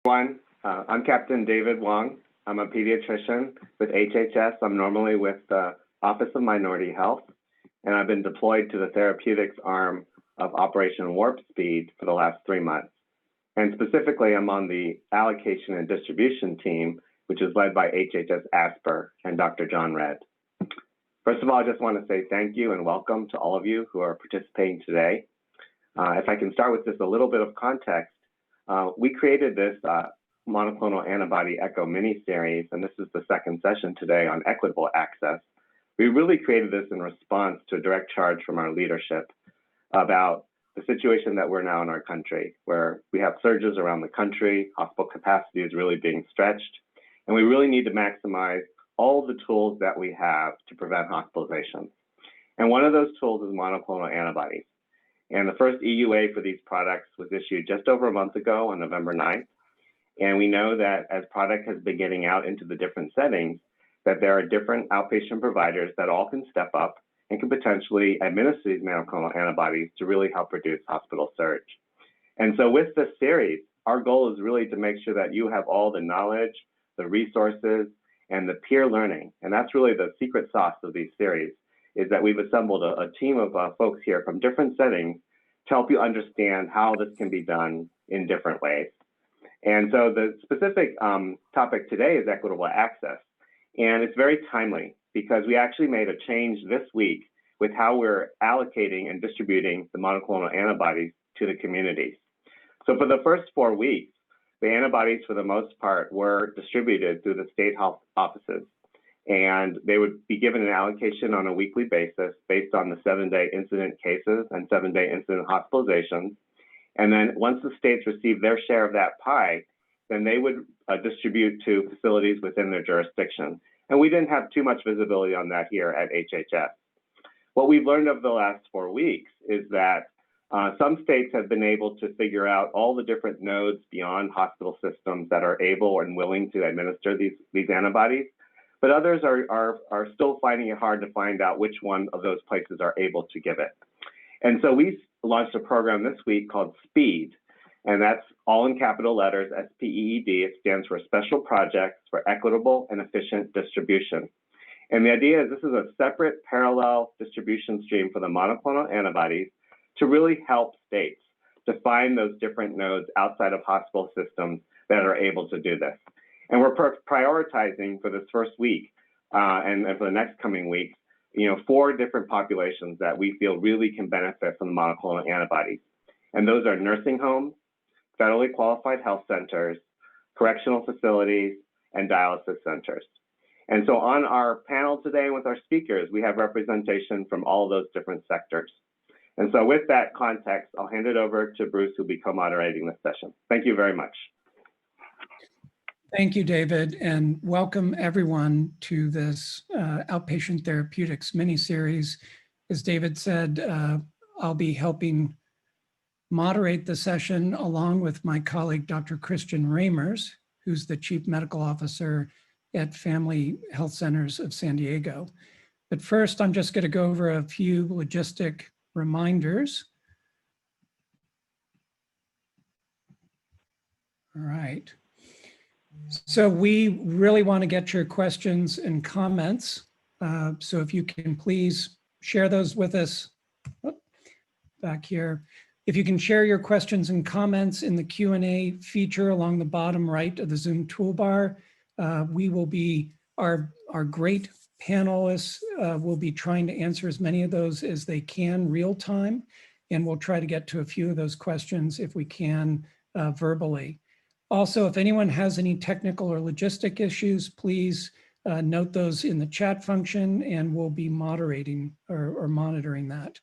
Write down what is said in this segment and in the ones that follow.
Everyone, I'm Captain David Wong. I'm a pediatrician with HHS. I'm normally with the Office of Minority Health, and I've been deployed to the therapeutics arm of Operation Warp Speed for the last 3 months. And specifically, I'm on the allocation and distribution team, which is led by HHS ASPR and Dr. John Redd. First of all, I just want to say thank you and welcome to all of you who are participating today. If I can start with just a little bit of context, we created this monoclonal antibody ECHO mini-series, and this is the second session today on equitable access. We really created this in response to a direct charge from our leadership about the situation that we're now in our country, where we have surges around the country, hospital capacity is really being stretched, and we really need to maximize all the tools that we have to prevent hospitalization. And one of those tools is monoclonal antibodies. And the first EUA for these products was issued just over a month ago on November 9th. And we know that as product has been getting out into the different settings, that there are different outpatient providers that all can step up and can potentially administer these monoclonal antibodies to really help reduce hospital surge. And so with this series, our goal is really to make sure that you have all the knowledge, the resources, and the peer learning. And that's really the secret sauce of these series, is that we've assembled a team of folks here from different settings to help you understand how this can be done in different ways. And so the specific topic today is equitable access. And it's very timely because we actually made a change this week with how we're allocating and distributing the monoclonal antibodies to the communities. So for the first 4 weeks, the antibodies for the most part were distributed through the state health offices. And they would be given an allocation on a weekly basis based on the 7-day incident cases and 7-day incident hospitalizations. And then once the states received their share of that pie, then they would distribute to facilities within their jurisdiction. And we didn't have too much visibility on that here at HHS. What we've learned over the last 4 weeks is that some states have been able to figure out all the different nodes beyond hospital systems that are able and willing to administer these antibodies. But others are still finding it hard to find out which one of those places are able to give it. And so we launched a program this week called SPEED, and that's all in capital letters, SPEED. It stands for Special Projects for Equitable and Efficient Distribution. And the idea is this is a separate parallel distribution stream for the monoclonal antibodies to really help states to find those different nodes outside of hospital systems that are able to do this. And we're prioritizing for this first week and for the next coming weeks, 4 different populations that we feel really can benefit from the monoclonal antibodies. And those are nursing homes, federally qualified health centers, correctional facilities, and dialysis centers. And so on our panel today with our speakers, we have representation from all of those different sectors. And so with that context, I'll hand it over to Bruce, who'll be co-moderating this session. Thank you very much. Thank you, David, and welcome everyone to this Outpatient Therapeutics mini-series. As David said, I'll be helping moderate the session along with my colleague, Dr. Christian Ramers, who's the Chief Medical Officer at Family Health Centers of San Diego. But first, I'm just going to go over a few logistic reminders. All right. So we really want to get your questions and comments. So if you can please share those with us back here. If you can share your questions and comments in the Q&A feature along the bottom right of the Zoom toolbar, we will be, our great panelists will be trying to answer as many of those as they can real time. And we'll try to get to a few of those questions if we can verbally. Also, if anyone has any technical or logistic issues, please note those in the chat function and we'll be moderating or monitoring that.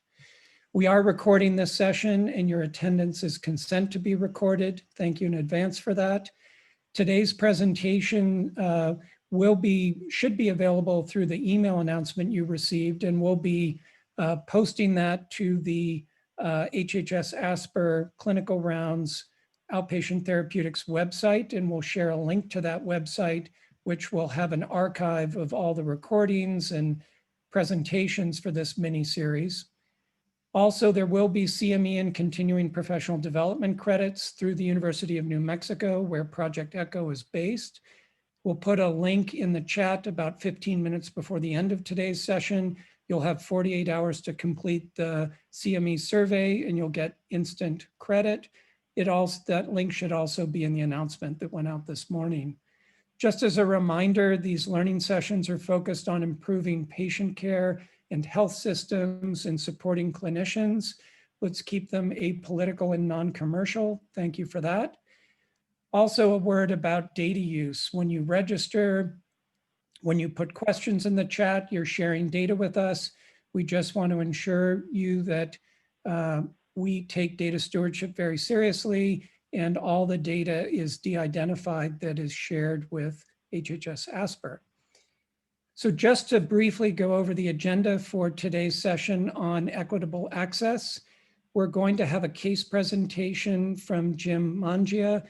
We are recording this session and your attendance is consent to be recorded. Thank you in advance for that. Today's presentation should be available through the email announcement you received, and we'll be posting that to the HHS ASPR Clinical Rounds Outpatient Therapeutics website, and we'll share a link to that website, which will have an archive of all the recordings and presentations for this mini-series. Also, there will be CME and continuing professional development credits through the University of New Mexico, where Project ECHO is based. We'll put a link in the chat about 15 minutes before the end of today's session. You'll have 48 hours to complete the CME survey and you'll get instant credit. That link should also be in the announcement that went out this morning. Just as a reminder, these learning sessions are focused on improving patient care and health systems and supporting clinicians. Let's keep them apolitical and non-commercial. Thank you for that. Also, a word about data use. When you register, when you put questions in the chat, you're sharing data with us. We just want to ensure you that we take data stewardship very seriously and all the data is de-identified that is shared with HHS ASPR. So just to briefly go over the agenda for today's session on equitable access, we're going to have a case presentation from Jim Mangia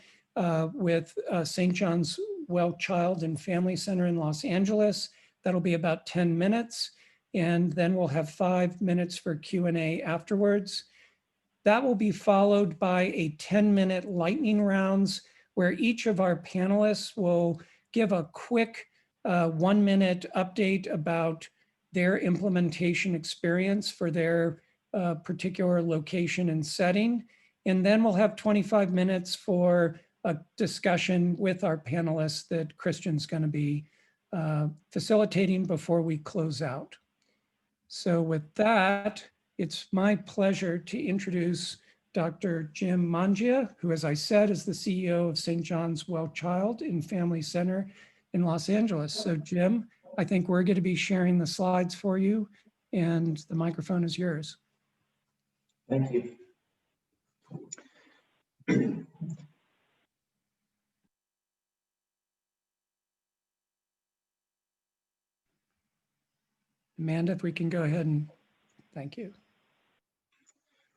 with St. John's Well Child and Family Center in Los Angeles. That'll be about 10 minutes. And then we'll have 5 minutes for Q&A afterwards. That will be followed by a 10-minute lightning rounds where each of our panelists will give a quick 1-minute update about their implementation experience for their particular location and setting. And then we'll have 25 minutes for a discussion with our panelists that Christian's going to be facilitating before we close out. So with that, it's my pleasure to introduce Dr. Jim Mangia, who, as I said, is the CEO of St. John's Well Child and Family Center in Los Angeles. So Jim, I think we're going to be sharing the slides for you and the microphone is yours. Thank you. Amanda, if we can go ahead and thank you.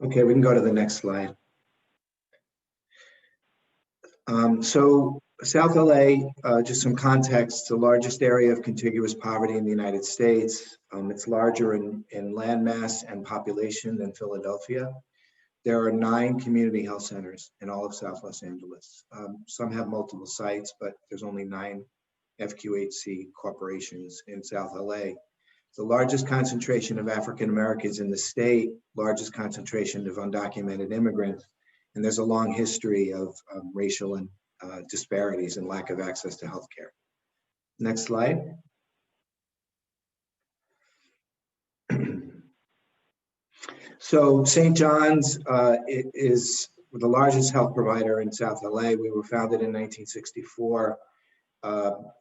Okay, we can go to the next slide. So South LA, just some context, the largest area of contiguous poverty in the United States. It's larger in landmass and population than Philadelphia. There are 9 community health centers in all of South Los Angeles. Some have multiple sites, but there's only 9 FQHC corporations in South LA. The largest concentration of African Americans in the state, largest concentration of undocumented immigrants, and there's a long history of racial and disparities and lack of access to healthcare. Next slide. So St. John's is the largest health provider in South LA. We were founded in 1964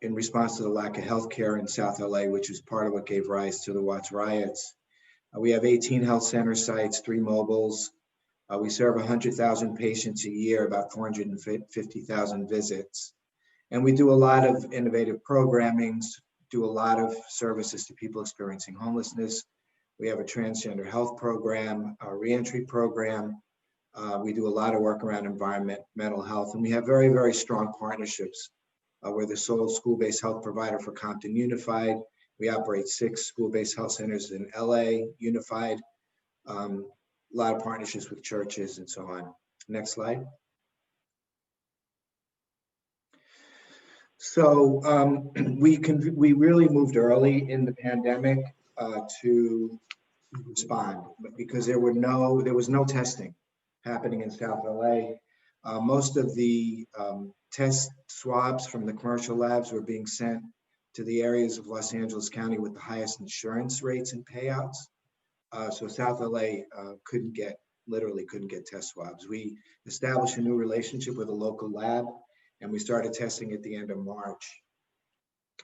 in response to the lack of healthcare in South LA, which is part of what gave rise to the Watts riots. We have 18 health center sites, 3 mobiles. We serve 100,000 patients a year, about 450,000 visits. And we do a lot of innovative programming, do a lot of services to people experiencing homelessness. We have a transgender health program, a reentry program. We do a lot of work around mental health, and we have very, very strong partnerships. We're the sole school-based health provider for Compton Unified. We operate 6 school-based health centers in LA, Unified. A lot of partnerships with churches and so on. Next slide. So we really moved early in the pandemic to respond, because there was no testing happening in South LA. Most of the test swabs from the commercial labs were being sent to the areas of Los Angeles County with the highest insurance rates and payouts. So South LA literally couldn't get test swabs. We established a new relationship with a local lab, and we started testing at the end of March.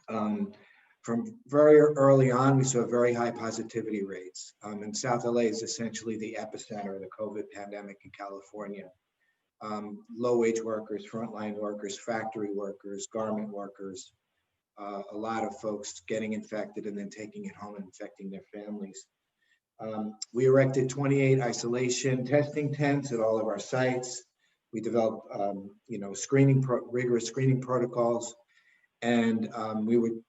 From very early on, we saw very high positivity rates. And South LA is essentially the epicenter of the COVID pandemic in California. Low-wage workers, frontline workers, factory workers, garment workers, a lot of folks getting infected and then taking it home and infecting their families. We erected 28 isolation testing tents at all of our sites. We developed, rigorous screening protocols, and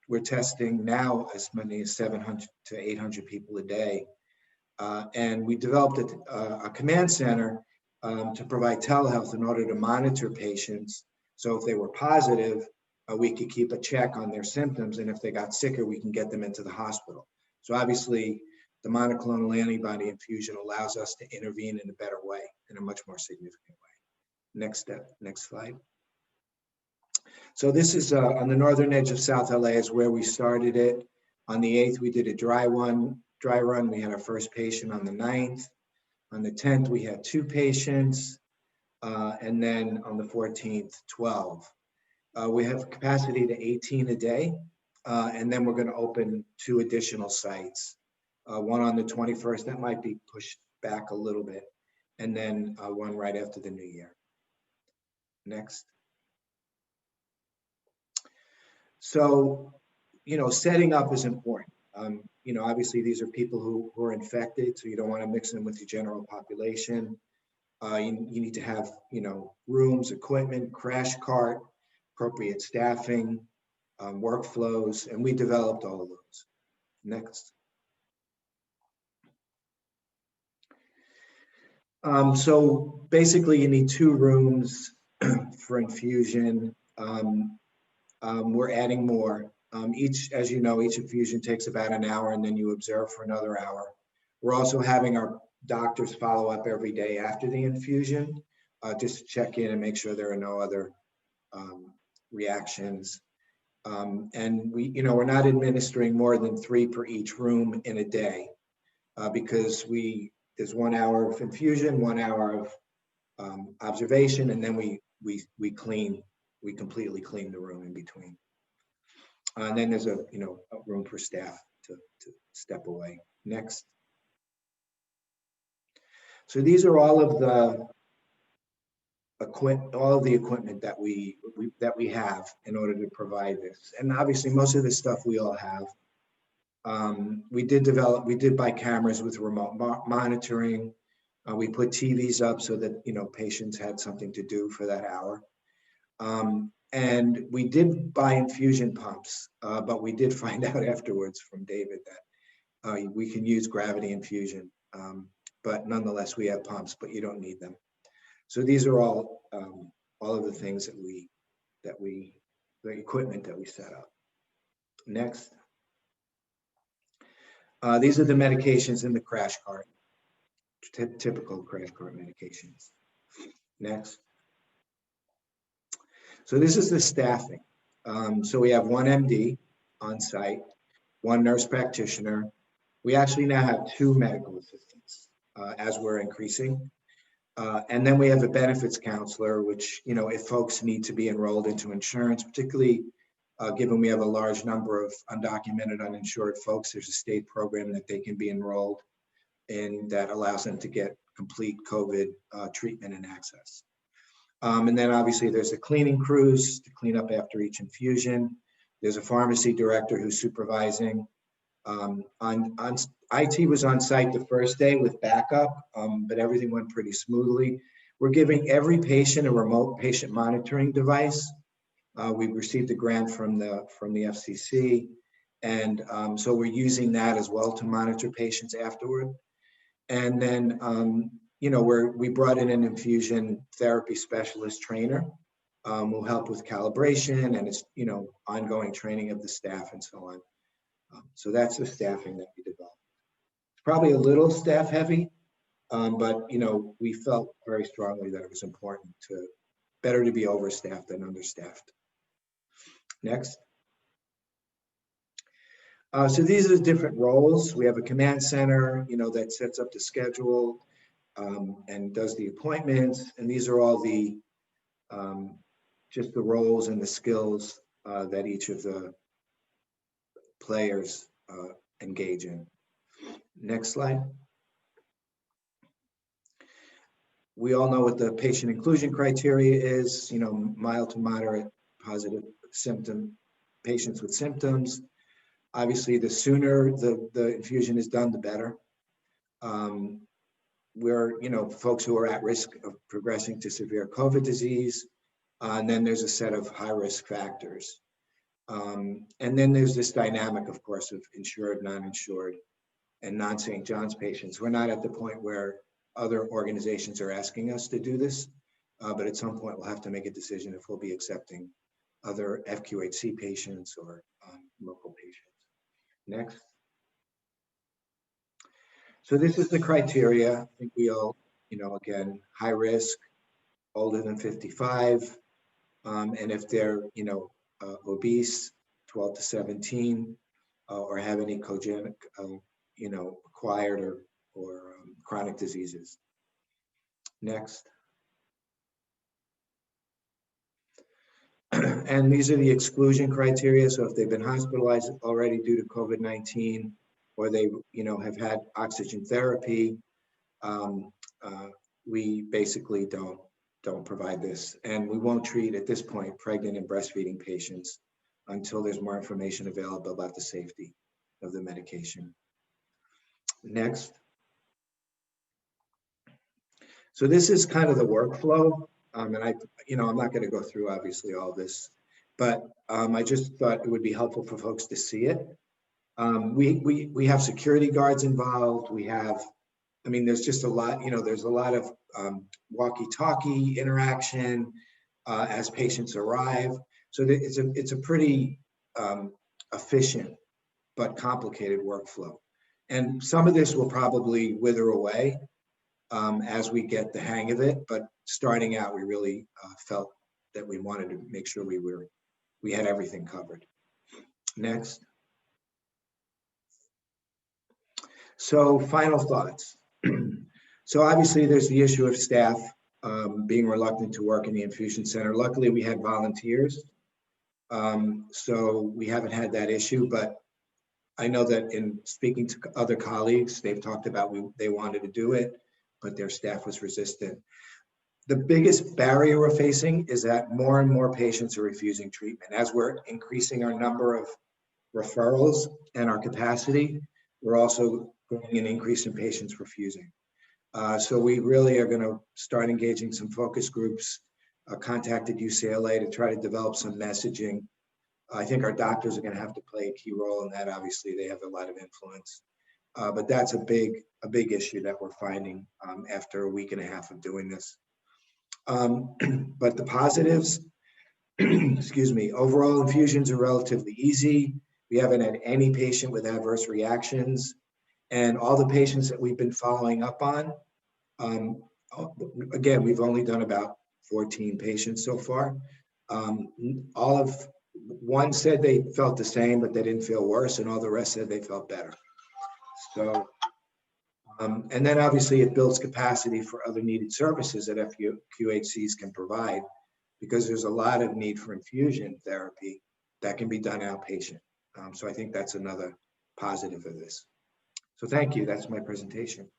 we're testing now as many as 700 to 800 people a day. And we developed a command center to provide telehealth in order to monitor patients. So if they were positive, we could keep a check on their symptoms. And if they got sicker, we can get them into the hospital. So obviously, the monoclonal antibody infusion allows us to intervene in a better way, in a much more significant way. Next step, next slide. So this is on the northern edge of South LA is where we started it. On the 8th, we did a dry run. We had our first patient on the 9th. On the 10th, we had 2 patients. And then on the 14th, 12. We have capacity to 18 a day. And then we're going to open 2 additional sites. One on the 21st, that might be pushed back a little bit. And then one right after the new year. Next. So, setting up is important. Obviously these are people who are infected, so you don't want to mix them with the general population. You need to have, rooms, equipment, crash cart, appropriate staffing, workflows, and we developed all of those. Next. So basically you need 2 rooms for infusion. We're adding more. As you know, each infusion takes about an hour and then you observe for another hour. We're also having our doctors follow up every day after the infusion, just to check in and make sure there are no other reactions. And we're not administering more than 3 per each room in a day, because there's 1 hour of infusion, 1 hour of observation, and then we completely clean the room in between. And then there's a room for staff to step away. Next. So these are all of the equipment that we have in order to provide this. And obviously most of this stuff we all have. We did buy cameras with remote monitoring. We put TVs up so that patients had something to do for that hour. And we did buy infusion pumps, but we did find out afterwards from David that we can use gravity infusion. But nonetheless, we have pumps, but you don't need them. So these are all of the things the equipment that we set up. Next. These are the medications in the crash cart, typical crash cart medications. Next. So this is the staffing. So we have 1 MD on site, 1 nurse practitioner. We actually now have 2 medical assistants as we're increasing. And then we have a benefits counselor, which, if folks need to be enrolled into insurance, particularly given we have a large number of undocumented, uninsured folks, there's a state program that they can be enrolled in that allows them to get complete COVID treatment and access. And then obviously there's the cleaning crews to clean up after each infusion. There's a pharmacy director who's supervising. IT was on site the first day with backup, but everything went pretty smoothly. We're giving every patient a remote patient monitoring device. We received a grant from the FCC. And so we're using that as well to monitor patients afterward. And then, we brought in an infusion therapy specialist trainer who'll help with calibration and it's, ongoing training of the staff and so on. So that's the staffing that we developed. It's probably a little staff heavy, but, we felt very strongly that it was important better to be overstaffed than understaffed. Next. So these are the different roles. We have a command center, that sets up the schedule and does the appointments. And these are all the just the roles and the skills that each of the players engage in. Next slide. We all know what the patient inclusion criteria is, mild to moderate positive symptom patients with symptoms. Obviously, the sooner the infusion is done, the better. We're, folks who are at risk of progressing to severe COVID disease. And then there's a set of high risk factors. And then there's this dynamic, of course, of insured, non-insured. and non-St. John's patients. We're not at the point where other organizations are asking us to do this, but at some point we'll have to make a decision if we'll be accepting other FQHC patients or local patients. Next. So this is the criteria. I think we all, again, high risk, older than 55, and if they're, obese, 12 to 17, or have any cogenic, acquired or chronic diseases. Next. And these are the exclusion criteria. So if they've been hospitalized already due to COVID-19, or they, have had oxygen therapy, we basically don't provide this, and we won't treat at this point pregnant and breastfeeding patients until there's more information available about the safety of the medication. Next. So this is kind of the workflow, and I'm not going to go through obviously all this, but I just thought it would be helpful for folks to see it. We have security guards involved. We have, there's just a lot, there's a lot of walkie-talkie interaction as patients arrive. So it's a pretty efficient but complicated workflow. And some of this will probably wither away as we get the hang of it. But starting out, we really felt that we wanted to make sure we had everything covered. Next. So final thoughts. So obviously there's the issue of staff being reluctant to work in the infusion center. Luckily we had volunteers. So we haven't had that issue, but I know that in speaking to other colleagues, they've talked about they wanted to do it, but their staff was resistant. The biggest barrier we're facing is that more and more patients are refusing treatment. As we're increasing our number of referrals and our capacity, we're also getting an increase in patients refusing. So we really are going to start engaging some focus groups, contacted UCLA to try to develop some messaging. I think our doctors are going to have to play a key role in that. Obviously, they have a lot of influence, but that's a big issue that we're finding after a week and a half of doing this. But the positives, excuse me, overall infusions are relatively easy. We haven't had any patient with adverse reactions, and all the patients that we've been following up on, again, we've only done about 14 patients so far. One said they felt the same, but they didn't feel worse, and all the rest said they felt better. So, and then obviously it builds capacity for other needed services that FQHCs can provide, because there's a lot of need for infusion therapy that can be done outpatient. So I think that's another positive of this. So thank you. That's my presentation.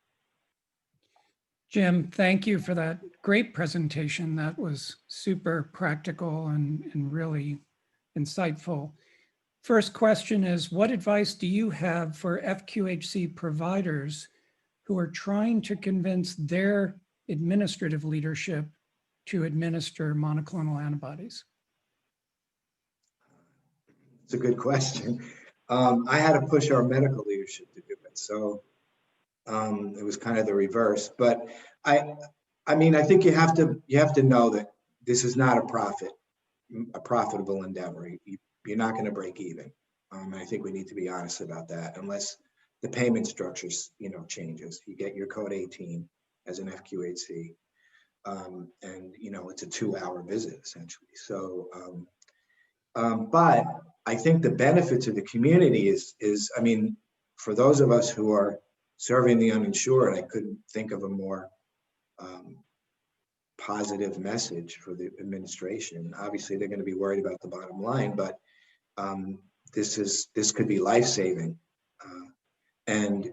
Jim, thank you for that great presentation. That was super practical and really insightful. First question is, what advice do you have for FQHC providers who are trying to convince their administrative leadership to administer monoclonal antibodies? It's a good question. I had to push our medical leadership to do it. So it was kind of the reverse, but I think you have to know that this is not a profitable endeavor. You're not going to break even. I think we need to be honest about that, unless the payment structure, changes. You get your code 18 as an FQHC, and it's a 2-hour visit essentially. So, but I think the benefit to the community is, for those of us who are serving the uninsured, I couldn't think of a more positive message for the administration. Obviously, they're going to be worried about the bottom line, but this could be life-saving, and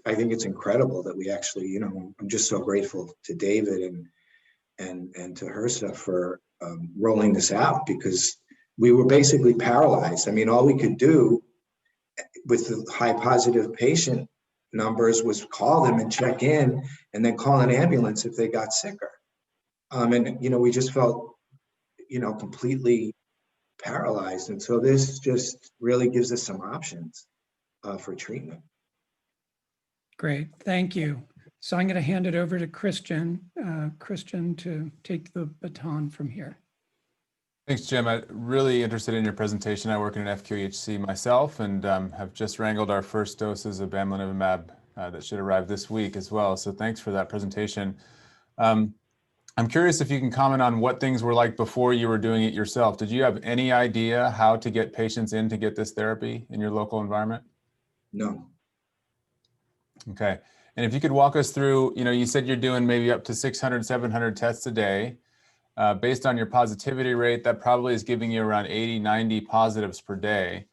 I think it's incredible that we actually, I'm just so grateful to David and to HRSA for rolling this out, because we were basically paralyzed. All we could do with the high positive patient numbers was call them and check in, and then call an ambulance if they got sicker. And we just felt, completely paralyzed. And so this just really gives us some options for treatment. Great, thank you. So I'm going to hand it over to Christian, to take the baton from here. Thanks, Jim. I'm really interested in your presentation. I work in an FQHC myself and have just wrangled our first doses of bamlanivimab that should arrive this week as well. So thanks for that presentation. I'm curious if you can comment on what things were like before you were doing it yourself. Did you have any idea how to get patients in to get this therapy in your local environment? No. Okay. And if you could walk us through, you said you're doing maybe up to 600, 700 tests a day. Based on your positivity rate, that probably is giving you around 80, 90 positives per day.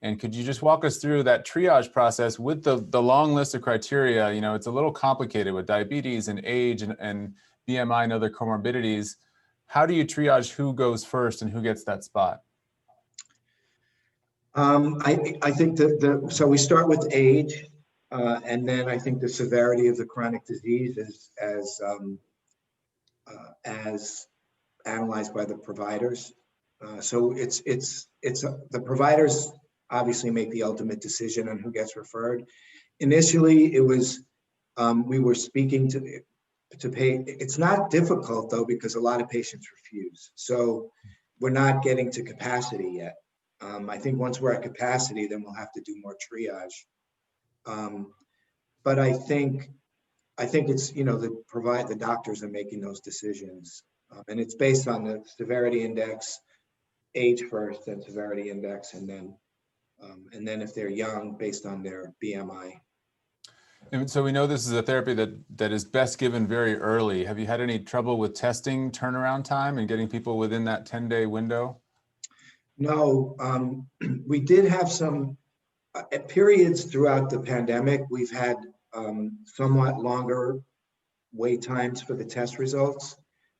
And could you just walk us through that triage process with the long list of criteria? It's a little complicated with diabetes and age and BMI and other comorbidities. How do you triage who goes first and who gets that spot? I think that so we start with age, and then I think the severity of the chronic disease is as analyzed by the providers. So it's the providers obviously make the ultimate decision on who gets referred. Initially, it was we were speaking to pay. It's not difficult though, because a lot of patients refuse. So we're not getting to capacity yet. I think once we're at capacity, then we'll have to do more triage. But I think it's, the doctors are making those decisions. And it's based on the severity index, age first, then severity index, and then if they're young, based on their BMI. And so we know this is a therapy that is best given very early. Have you had any trouble with testing turnaround time and getting people within that 10-day window? No, we did have some periods throughout the pandemic. We've had somewhat longer wait times for the test results.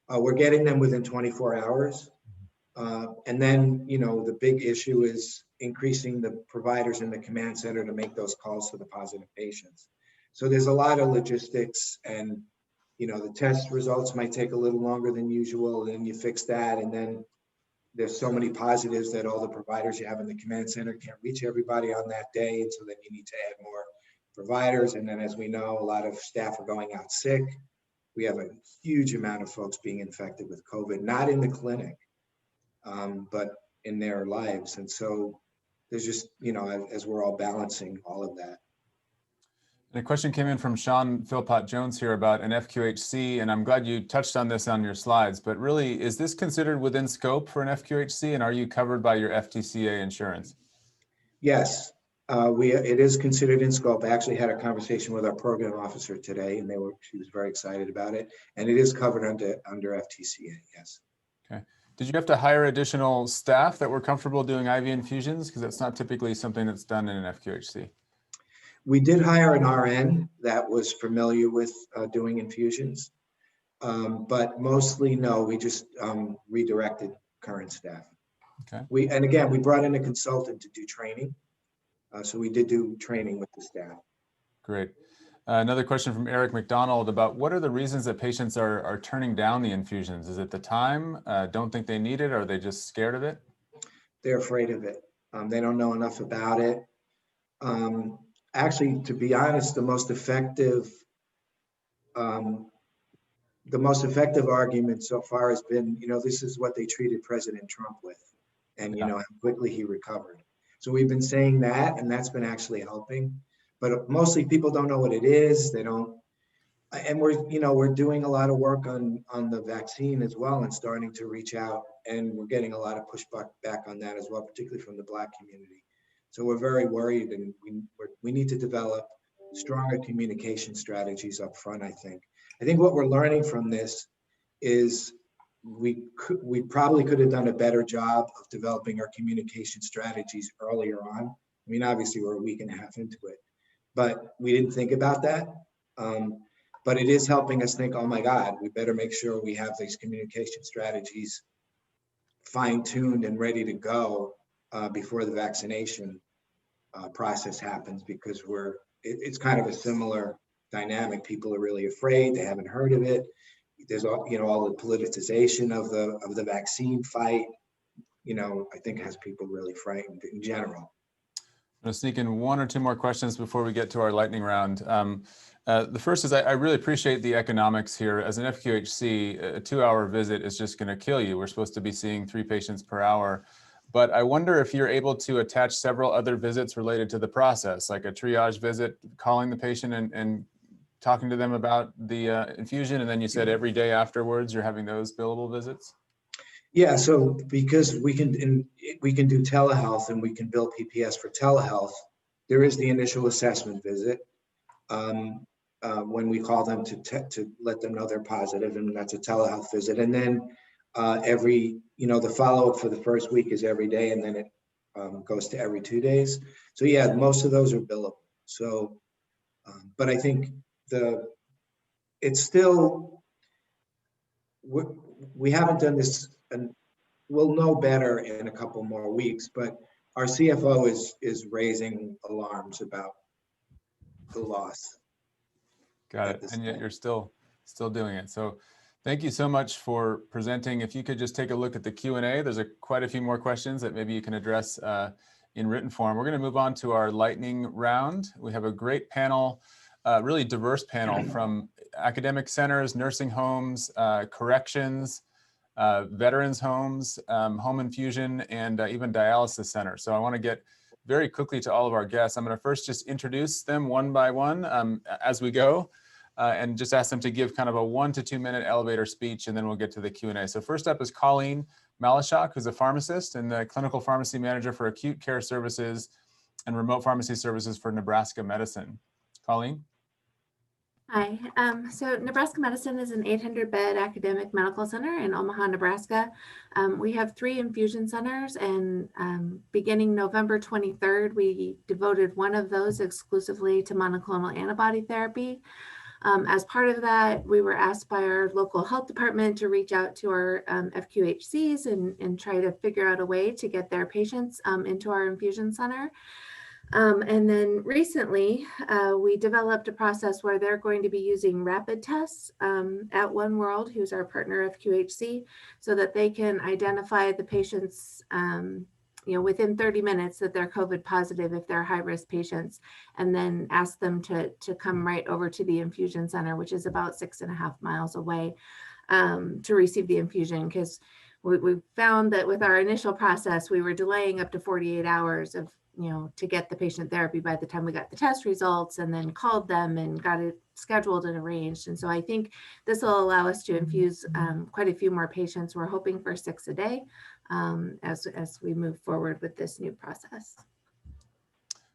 We're getting them within 24 hours. And then, the big issue is increasing the providers in the command center to make those calls to the positive patients. So there's a lot of logistics, and, the test results might take a little longer than usual, and then you fix that. And then there's so many positives that all the providers you have in the command center can't reach everybody on that day. And so then you need to add more providers. And then, as we know, a lot of staff are going out sick. We have a huge amount of folks being infected with COVID, not in the clinic, but in their lives. And so there's just, as we're all balancing all of that. And a question came in from Sean Philpott Jones here about an FQHC, and I'm glad you touched on this on your slides, but really, is this considered within scope for an FQHC, and are you covered by your FTCA insurance? Yes, it is considered in scope. I actually had a conversation with our program officer today, and she was very excited about it, and it is covered under FTCA, yes. Okay. Did you have to hire additional staff that were comfortable doing IV infusions? Because that's not typically something that's done in an FQHC. We did hire an RN that was familiar with doing infusions, but mostly no, we just redirected current staff. Okay. We brought in a consultant to do training. So we did do training with the staff. Great. Another question from Eric McDonald about what are the reasons that patients are turning down the infusions? Is it the time, don't think they need it, or are they just scared of it? They're afraid of it. They don't know enough about it. Actually, to be honest, the most effective argument so far has been, this is what they treated President Trump with, and how quickly he recovered. So we've been saying that, and that's been actually helping. But mostly people don't know what it is. They don't, and we're doing a lot of work on the vaccine as well, and starting to reach out, and we're getting a lot of pushback back on that as well, particularly from the Black community. So we're very worried, and we need to develop stronger communication strategies up front. I think what we're learning from this is we probably could have done a better job of developing our communication strategies earlier on. I mean, obviously we're a week and a half into it, but we didn't think about that. But it is helping us think, oh my God, we better make sure we have these communication strategies fine-tuned and ready to go before the vaccination process happens, because it's kind of a similar dynamic. People are really afraid. They haven't heard of it. There's all the politicization of the vaccine fight, I think has people really frightened in general. I'm going to sneak in one or two more questions before we get to our lightning round. The first is I really appreciate the economics here. As an FQHC, a 2-hour visit is just going to kill you. We're supposed to be seeing 3 patients per hour. But I wonder if you're able to attach several other visits related to the process, like a triage visit, calling the patient and talking to them about the infusion. And then you said every day afterwards, you're having those billable visits? Yeah, so because we can do telehealth and we can bill PPS for telehealth, there is the initial assessment visit when we call them to let them know they're positive, and that's a telehealth visit. And then the follow-up for the first week is every day, and then it goes to every 2 days. So yeah, most of those are billable. So, but I think it's still, we haven't done this, and we'll know better in a couple more weeks, but our CFO is raising alarms about the loss. Got it. And yet you're still doing it. So thank you so much for presenting. If you could just take a look at the Q&A, there's quite a few more questions that maybe you can address in written form. We're going to move on to our lightning round. We have a great panel, really diverse panel from academic centers, nursing homes, corrections, veterans homes, home infusion, and even dialysis centers. So I want to get very quickly to all of our guests. I'm going to first just introduce them one by one as we go, and just ask them to give kind of a 1 to 2 minute elevator speech, and then we'll get to the Q&A. So first up is Colleen Malashok, who's a pharmacist and the clinical pharmacy manager for acute care services and remote pharmacy services for Nebraska Medicine. Colleen? Hi, so Nebraska Medicine is an 800-bed academic medical center in Omaha, Nebraska. We have 3 infusion centers, and beginning November 23rd, we devoted one of those exclusively to monoclonal antibody therapy. As part of that, we were asked by our local health department to reach out to our FQHCs and try to figure out a way to get their patients into our infusion center. And then recently, we developed a process where they're going to be using rapid tests at One World, who's our partner FQHC, so that they can identify the patients within 30 minutes that they're COVID positive if they're high-risk patients, and then ask them to come right over to the infusion center, which is about 6.5 miles away, to receive the infusion. Because we found that with our initial process, we were delaying up to 48 hours to get the patient therapy by the time we got the test results, and then called them and got it scheduled and arranged. And so I think this will allow us to infuse quite a few more patients. We're hoping for 6 a day as we move forward with this new process.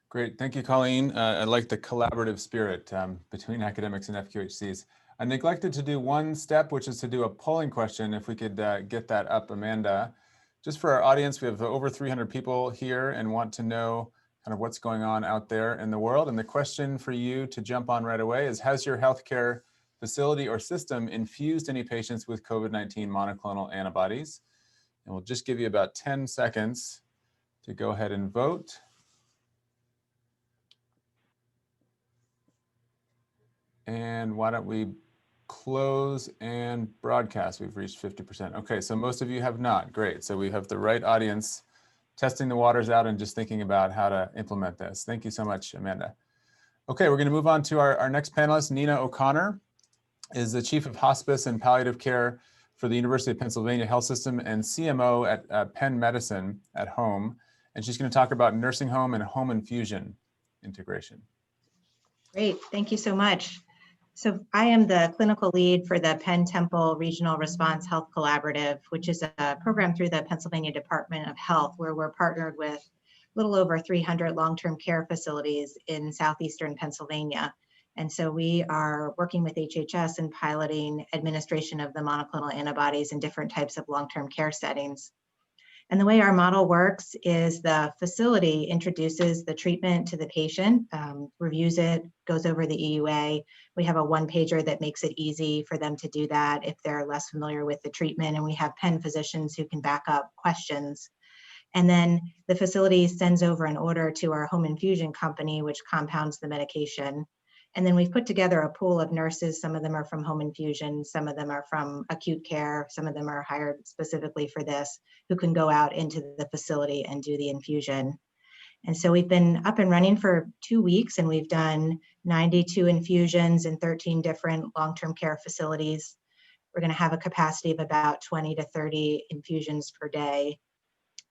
Great, thank you, Colleen. I like the collaborative spirit between academics and FQHCs. I neglected to do one step, which is to do a polling question. If we could get that up, Amanda. Just for our audience, we have over 300 people here and want to know kind of what's going on out there in the world. And the question for you to jump on right away is, has your healthcare facility or system infused any patients with COVID-19 monoclonal antibodies? And we'll just give you about 10 seconds to go ahead and vote. And why don't we close and broadcast? We've reached 50%. Okay, so most of you have not. Great. So we have the right audience testing the waters out and just thinking about how to implement this. Thank you so much, Amanda. Okay, we're going to move on to our next panelist. Nina O'Connor is the Chief of Hospice and Palliative Care for the University of Pennsylvania Health System and CMO at Penn Medicine at home. And she's going to talk about nursing home and home infusion integration. Great, thank you so much. So I am the clinical lead for the Penn Temple Regional Response Health Collaborative, which is a program through the Pennsylvania Department of Health, where we're partnered with a little over 300 long-term care facilities in southeastern Pennsylvania. And so we are working with HHS and piloting administration of the monoclonal antibodies in different types of long-term care settings. And the way our model works is the facility introduces the treatment to the patient, reviews it, goes over the EUA. We have a one-pager that makes it easy for them to do that if they're less familiar with the treatment. And we have Penn physicians who can back up questions. And then the facility sends over an order to our home infusion company, which compounds the medication. And then we've put together a pool of nurses. Some of them are from home infusion, some of them are from acute care, some of them are hired specifically for this, who can go out into the facility and do the infusion. And so we've been up and running for 2 weeks, and we've done 92 infusions in 13 different long-term care facilities. We're going to have a capacity of about 20 to 30 infusions per day.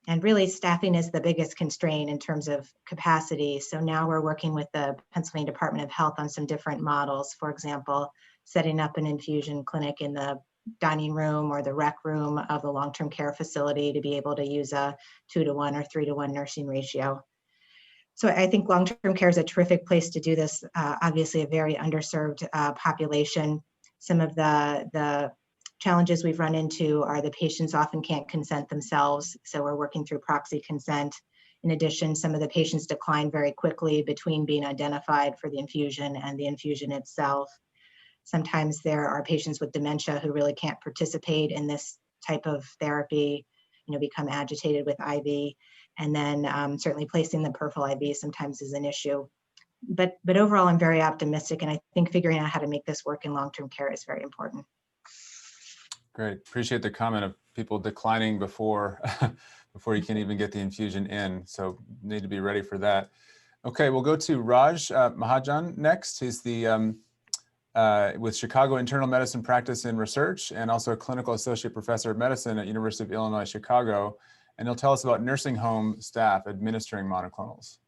And really, staffing is the biggest constraint in terms of capacity. So now we're working with the Pennsylvania Department of Health on some different models. For example, setting up an infusion clinic in the dining room or the rec room of the long-term care facility to be able to use a 2-to-1 or 3-to-1 nursing ratio. So I think long-term care is a terrific place to do this. Obviously, a very underserved population. Some of the challenges we've run into are the patients often can't consent themselves, so we're working through proxy consent. In addition, some of the patients decline very quickly between being identified for the infusion and the infusion itself. Sometimes there are patients with dementia who really can't participate in this type of therapy, become agitated with IV. And then certainly placing the peripheral IV sometimes is an issue. But overall, I'm very optimistic, and I think figuring out how to make this work in long-term care is very important. Great. Appreciate the comment of people declining before before you can even get the infusion in. So need to be ready for that. Okay, we'll go to Raj Mahajan next. He's the with Chicago Internal Medicine Practice and Research, and also a clinical associate professor of medicine at University of Illinois, Chicago. And he'll tell us about nursing home staff administering monoclonals.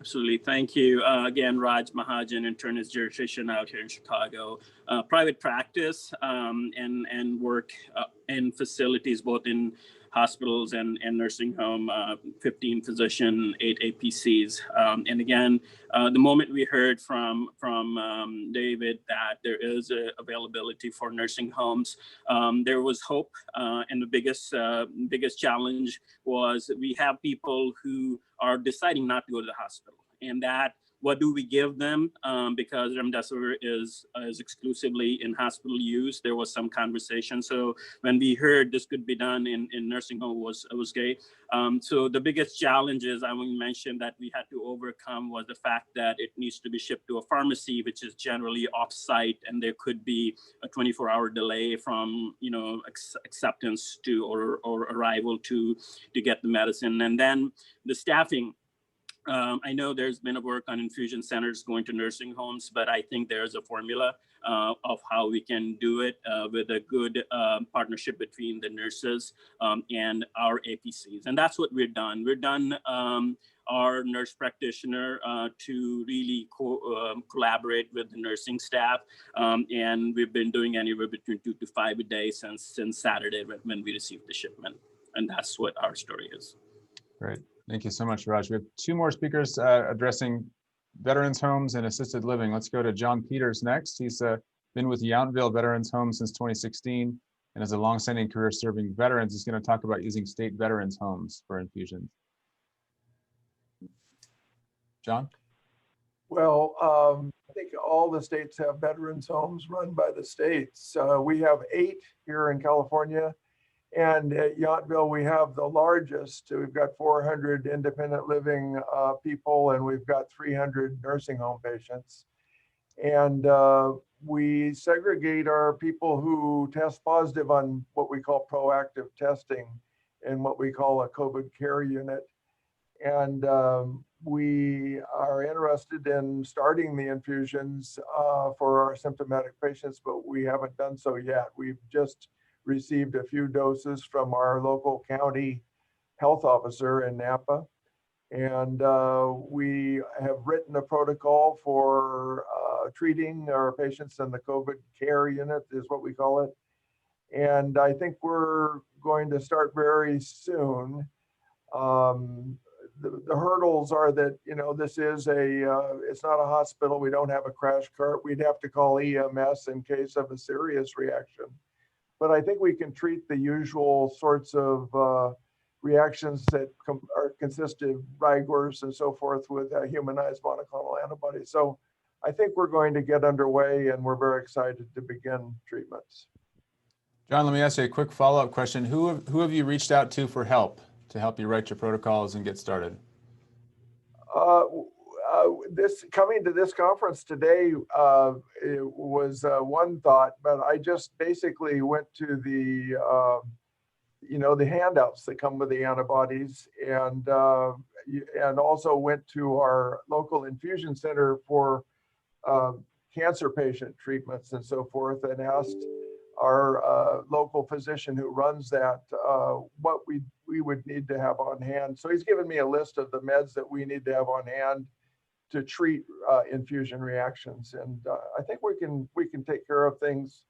Absolutely. Thank you. Again, Raj Mahajan, internist geriatrician out here in Chicago. Private practice and work in facilities, both in hospitals and nursing home, 15 physician, 8 APCs. And again, the moment we heard from David that there is availability for nursing homes, there was hope. And the biggest challenge was we have people who are deciding not to go to the hospital, and that what do we give them? Because remdesivir is exclusively in hospital use. There was some conversation. So when we heard this could be done in nursing home, was great. So the biggest challenges I want to mention that we had to overcome was the fact that it needs to be shipped to a pharmacy, which is generally off-site, and there could be a 24-hour delay from acceptance to or arrival to get the medicine. And then the staffing. I know there's been a work on infusion centers going to nursing homes, but I think there's a formula of how we can do it with a good partnership between the nurses and our APCs. And that's what we've done. We've done our nurse practitioner to really collaborate with the nursing staff. And we've been doing anywhere between 2 to 5 a day since Saturday when we received the shipment. And that's what our story is. Great. Thank you so much, Raj. We have 2 more speakers addressing veterans homes and assisted living. Let's go to John Peters next. He's been with Yountville Veterans Home since 2016 and has a longstanding career serving veterans. He's going to talk about using state veterans homes for infusions. John? Well, I think all the states have veterans homes run by the states. We have 8 here in California. And at Yountville, we have the largest. We've got 400 independent living people, and we've got 300 nursing home patients. And we segregate our people who test positive on what we call proactive testing in what we call a COVID care unit. And we are interested in starting the infusions for our symptomatic patients, but we haven't done so yet. We've just received a few doses from our local county health officer in Napa. And we have written a protocol for treating our patients in the COVID care unit, is what we call it. And I think we're going to start very soon. The hurdles are that, this is it's not a hospital. We don't have a crash cart. We'd have to call EMS in case of a serious reaction. But I think we can treat the usual sorts of reactions that are consistent of rigors and so forth with humanized monoclonal antibodies. So I think we're going to get underway, and we're very excited to begin treatments. John, let me ask you a quick follow-up question. Who have you reached out to for help you write your protocols and get started? Coming to this conference today it was one thought, but I just basically went to the handouts that come with the antibodies, and and also went to our local infusion center for cancer patient treatments and so forth, and asked our local physician who runs that what we would need to have on hand. So he's given me a list of the meds that we need to have on hand to treat infusion reactions, and I think we can take care of things,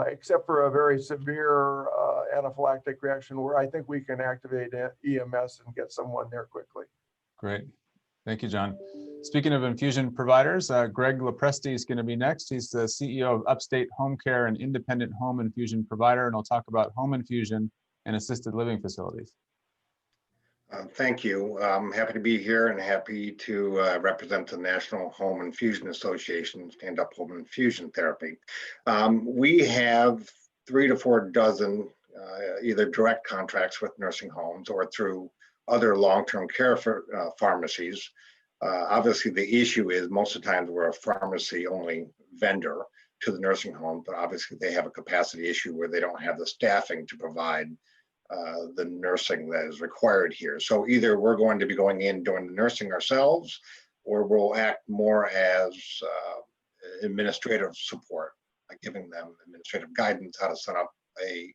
except for a very severe anaphylactic reaction, where I think we can activate EMS and get someone there quickly. Great. Thank you, John. Speaking of infusion providers, Greg Lopresti is going to be next. He's the CEO of Upstate Home Care, an independent home infusion provider, and I'll talk about home infusion and assisted living facilities. Thank you. I'm happy to be here and happy to represent the National Home Infusion Association, Stand Up Home Infusion Therapy. We have 3 to 4 dozen either direct contracts with nursing homes or through other long-term care pharmacies. Obviously, the issue is most of the times we're a pharmacy-only vendor to the nursing home, but obviously they have a capacity issue where they don't have the staffing to provide the nursing that is required here. So either we're going to be going in doing the nursing ourselves, or we'll act more as administrative support, like giving them administrative guidance, how to set up a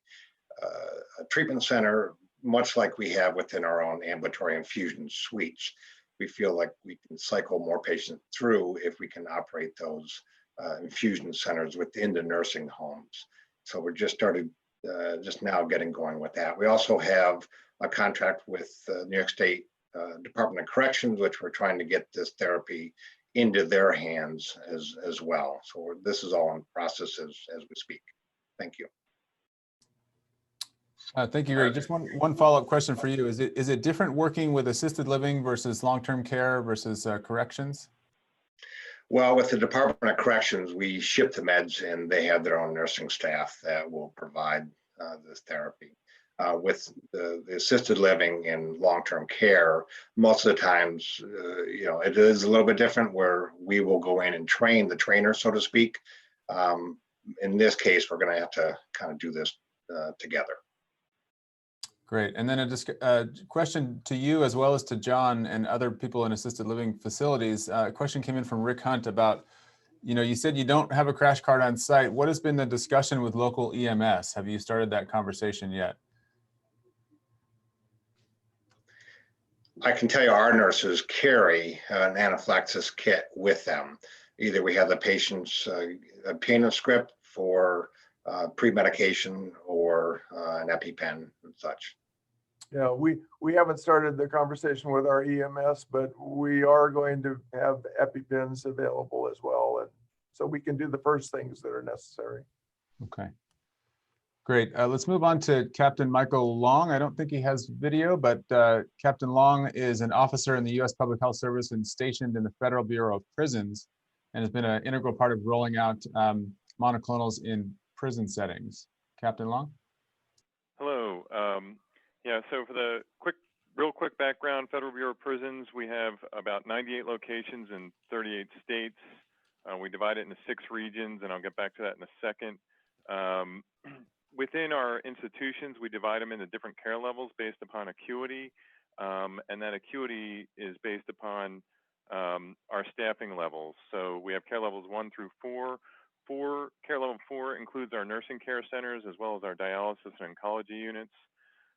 treatment center, much like we have within our own ambulatory infusion suites. We feel like we can cycle more patients through if we can operate those infusion centers within the nursing homes. So we're just now getting going with that. We also have a contract with New York State Department of Corrections, which we're trying to get this therapy into their hands as well. So this is all in process as we speak. Thank you. Thank you, Greg. Just one follow-up question for you. Is it different working with assisted living versus long-term care versus corrections? Well, with the Department of Corrections, we ship the meds and they have their own nursing staff that will provide this therapy. With the assisted living and long-term care, most of the times, it is a little bit different where we will go in and train the trainer, so to speak. In this case, we're going to have to kind of do this together. Great. And then a question to you as well as to John and other people in assisted living facilities. A question came in from Rick Hunt about, you said you don't have a crash cart on site. What has been the discussion with local EMS? Have you started that conversation yet? I can tell you our nurses carry an anaphylaxis kit with them. Either we have the patients obtain a script for pre-medication or an EpiPen and such. Yeah, we haven't started the conversation with our EMS, but we are going to have EpiPens available as well. And so we can do the first things that are necessary. Okay. Great. Let's move on to Captain Michael Long. I don't think he has video, but Captain Long is an officer in the U.S. Public Health Service and stationed in the Federal Bureau of Prisons and has been an integral part of rolling out monoclonals in prison settings. Captain Long? Hello. Yeah, so for the real quick background, Federal Bureau of Prisons, we have about 98 locations in 38 states. We divide it into 6 regions, and I'll get back to that in a second. Within our institutions, we divide them into different care levels based upon acuity, and that acuity is based upon our staffing levels. So we have care levels 1 through 4. Care level 4 includes our nursing care centers as well as our dialysis and oncology units.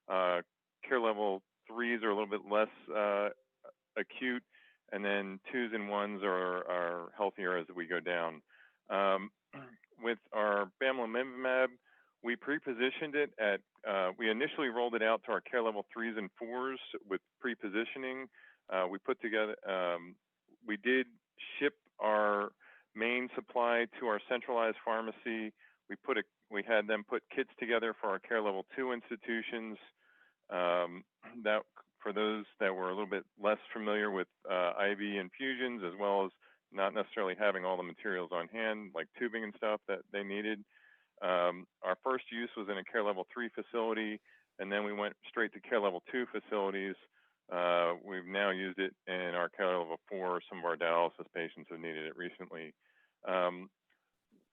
Care level 3s are a little bit less acute, and then 2s and 1s are healthier as we go down. With our bamlanivimab, we pre-positioned it at, we initially rolled it out to our care level 3s and 4s with pre-positioning. We put together, we did ship our main supply to our centralized pharmacy. We had them put kits together for our care level 2 institutions. That for those that were a little bit less familiar with IV infusions, as well as not necessarily having all the materials on hand, like tubing and stuff that they needed. Our first use was in a care level 3 facility, and then we went straight to care level 2 facilities. We've now used it in our care level 4. Some of our dialysis patients have needed it recently.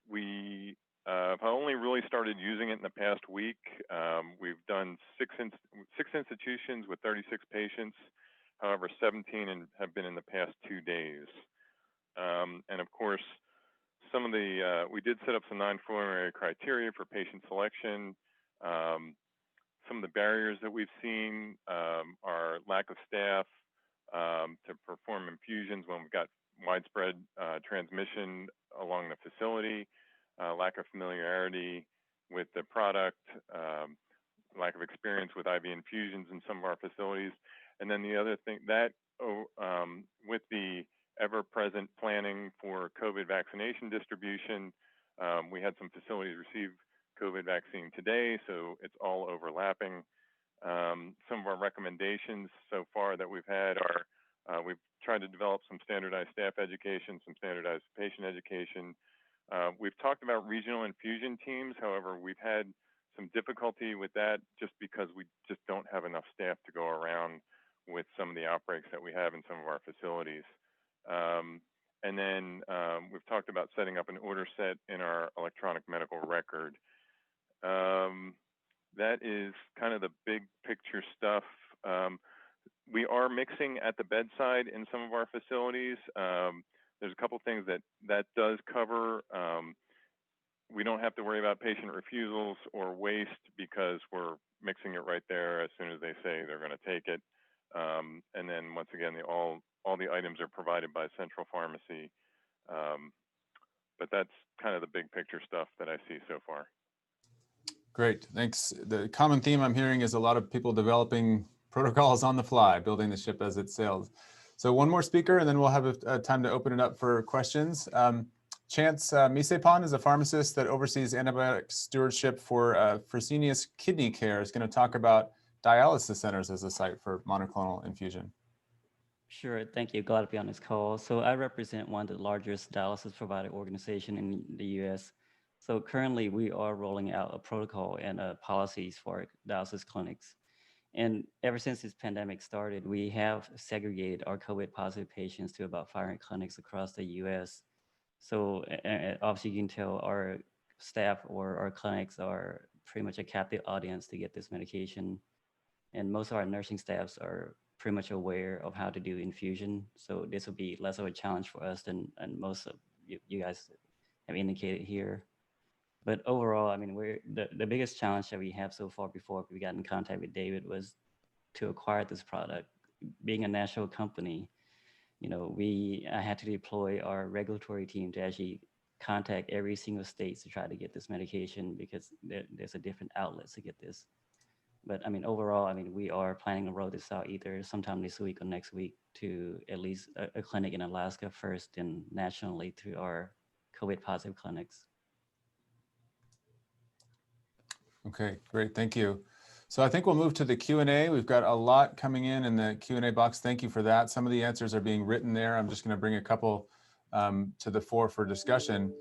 We have only really started using it in the past week. We've done six institutions with 36 patients. However, 17 have been in the past 2 days. And of course, some of the, we did set up some non-formulary criteria for patient selection. Some of the barriers that we've seen are lack of staff to perform infusions when we've got widespread transmission along the facility, lack of familiarity with the product, lack of experience with IV infusions in some of our facilities. And then the other thing that with the ever-present planning for COVID vaccination distribution, we had some facilities receive COVID vaccine today, so it's all overlapping. Some of our recommendations so far that we've had are, we've tried to develop some standardized staff education, some standardized patient education. We've talked about regional infusion teams. However, we've had some difficulty with that just because we just don't have enough staff to go around with some of the outbreaks that we have in some of our facilities. And then we've talked about setting up an order set in our electronic medical record. That is kind of the big picture stuff. We are mixing at the bedside in some of our facilities. There's a couple things that does cover. We don't have to worry about patient refusals or waste because we're mixing it right there as soon as they say they're going to take it. And then once again, all the items are provided by central pharmacy. But that's kind of the big picture stuff that I see so far. Great, thanks. The common theme I'm hearing is a lot of people developing protocols on the fly, building the ship as it sails. So one more speaker, and then we'll have a time to open it up for questions. Chance Misepon is a pharmacist that oversees antibiotic stewardship for Fresenius Kidney Care. Is going to talk about dialysis centers as a site for monoclonal infusion. Sure, thank you. Glad to be on this call. So I represent one of the largest dialysis provider organization in the U.S. So currently we are rolling out a protocol and policies for dialysis clinics. And ever since this pandemic started, we have segregated our COVID positive patients to about 500 clinics across the U.S. So obviously you can tell our staff or our clinics are pretty much a captive audience to get this medication. And most of our nursing staffs are pretty much aware of how to do infusion. So this will be less of a challenge for us than most of you guys have indicated here. But overall, I mean, the biggest challenge that we have so far before we got in contact with David was to acquire this product. Being a national company, you know, I had to deploy our regulatory team to actually contact every single state to try to get this medication because there's a different outlets to get this. But I mean, overall, I mean, we are planning to roll this out either sometime this week or next week to at least a clinic in Alaska first and nationally to our COVID positive clinics. Okay, great, thank you. So I think we'll move to the Q&A. We've got a lot coming in the Q&A box. Thank you for that. Some of the answers are being written there. I'm just going to bring a couple to the fore for discussion.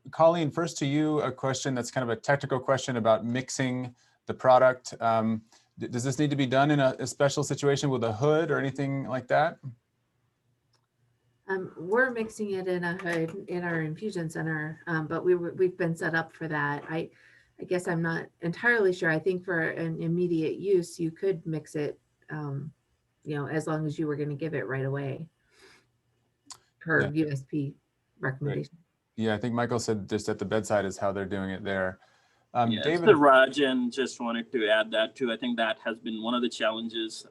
Colleen, first to you, a question that's kind of a technical question about mixing the product. Does this need to be done in a special situation with a hood or anything like that? We're mixing it in a hood in our infusion center, but we've been set up for that. I guess I'm not entirely sure. I think for an immediate use, you could mix it, you know, as long as you were going to give it right away per USP recommendation. Right. Yeah, I think Michael said just at the bedside is how they're doing it there. Yes, David, Rajan, just wanted to add that too. I think that has been one of the challenges